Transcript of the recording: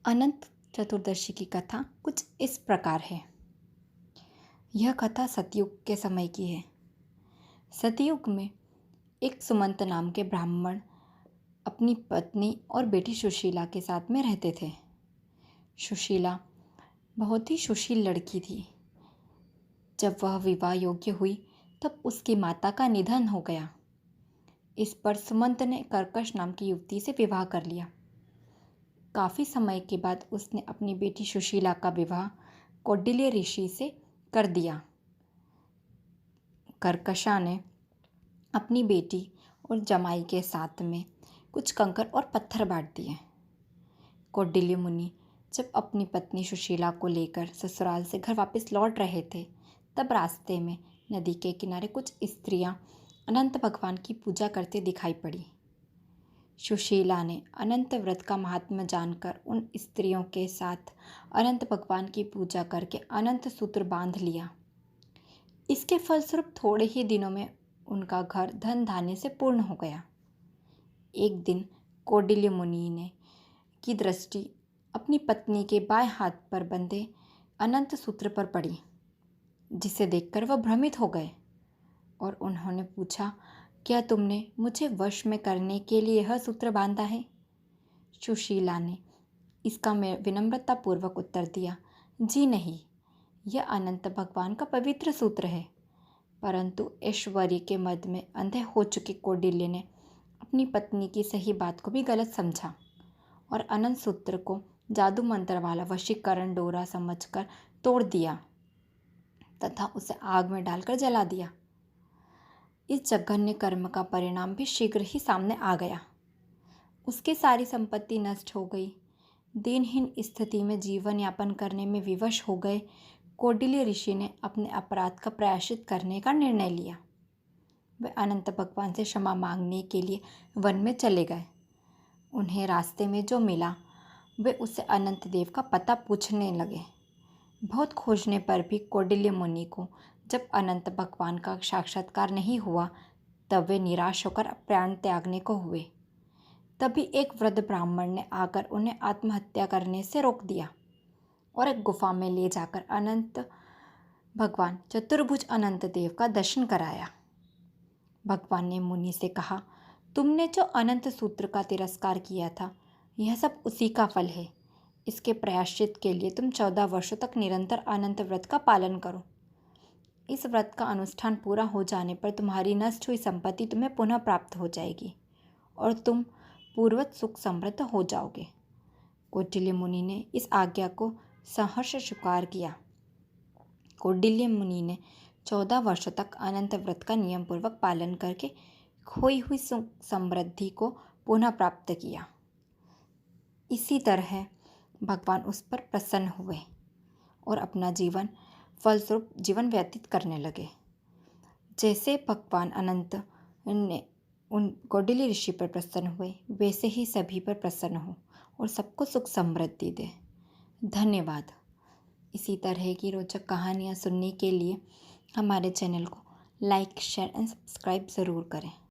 अनंत चतुर्दशी की कथा कुछ इस प्रकार है। यह कथा सतयुग के समय की है। सतयुग में एक सुमंत नाम के ब्राह्मण अपनी पत्नी और बेटी सुशीला के साथ में रहते थे। सुशीला बहुत ही सुशील लड़की थी। जब वह विवाह योग्य हुई तब उसकी माता का निधन हो गया। इस पर सुमंत ने कर्कश नाम की युवती से विवाह कर लिया। काफ़ी समय के बाद उसने अपनी बेटी सुशीला का विवाह कौटिल्य ऋषि से कर दिया। कर्कशा ने अपनी बेटी और जमाई के साथ में कुछ कंकड़ और पत्थर बांट दिए। कौटिल्य मुनि जब अपनी पत्नी सुशीला को लेकर ससुराल से घर वापस लौट रहे थे, तब रास्ते में नदी के किनारे कुछ स्त्रियां अनंत भगवान की पूजा करते दिखाई पड़ी। सुशीला ने अनंत व्रत का महात्म्य जानकर उन स्त्रियों के साथ अनंत भगवान की पूजा करके अनंत सूत्र बांध लिया। इसके फलस्वरूप थोड़े ही दिनों में उनका घर धन धान्य से पूर्ण हो गया। एक दिन कौटिल्य मुनि ने की दृष्टि अपनी पत्नी के बाएं हाथ पर बंधे अनंत सूत्र पर पड़ी, जिसे देखकर वह भ्रमित हो गए और उन्होंने पूछा, क्या तुमने मुझे वश में करने के लिए यह सूत्र बांधा है? सुशीला ने इसका विनम्रतापूर्वक उत्तर दिया, जी नहीं, यह अनंत भगवान का पवित्र सूत्र है। परंतु ऐश्वर्य के मद में अंधे हो चुके कौटिल्य ने अपनी पत्नी की सही बात को भी गलत समझा और अनंत सूत्र को जादू मंत्र वाला वशीकरण डोरा समझकर तोड़ दिया तथा उसे आग में डालकर जला दिया। इस जघन्य कर्म का परिणाम भी शीघ्र ही सामने आ गया। उसकी सारी संपत्ति नष्ट हो गई। दीनहीन स्थिति में जीवन यापन करने में विवश हो गए कौटिल्य ऋषि ने अपने अपराध का प्रायश्चित करने का निर्णय लिया। वे अनंत भगवान से क्षमा मांगने के लिए वन में चले गए। उन्हें रास्ते में जो मिला वे उससे अनंत देव का पता पूछने लगे। बहुत खोजने पर भी कौटिल्य मुनि को जब अनंत भगवान का साक्षात्कार नहीं हुआ, तब वे निराश होकर प्राण त्यागने को हुए। तभी एक वृद्ध ब्राह्मण ने आकर उन्हें आत्महत्या करने से रोक दिया और एक गुफा में ले जाकर अनंत भगवान चतुर्भुज अनंत देव का दर्शन कराया। भगवान ने मुनि से कहा, तुमने जो अनंत सूत्र का तिरस्कार किया था, यह सब उसी का फल है। इसके प्रायश्चित के लिए तुम 14 वर्षों तक निरंतर अनंत व्रत का पालन करो। इस व्रत का अनुष्ठान पूरा हो जाने पर तुम्हारी नष्ट हुई संपत्ति तुम्हें पुनः प्राप्त हो जाएगी और तुम पूर्वत सुख समृद्ध हो जाओगे। कौटिल्य मुनि ने इस आज्ञा को सहर्ष स्वीकार किया। कौटिल्य मुनि ने 14 वर्षों तक अनंत व्रत का नियम पूर्वक पालन करके खोई हुई सुख समृद्धि को पुनः प्राप्त किया। इसी तरह भगवान उस पर प्रसन्न हुए और अपना फलस्वरूप जीवन व्यतीत करने लगे। जैसे भगवान अनंत ने उन कौटिल्य ऋषि पर प्रसन्न हुए, वैसे ही सभी पर प्रसन्न हो और सबको सुख समृद्धि दे। धन्यवाद। इसी तरह की रोचक कहानियाँ सुनने के लिए हमारे चैनल को लाइक, शेयर एंड सब्सक्राइब ज़रूर करें।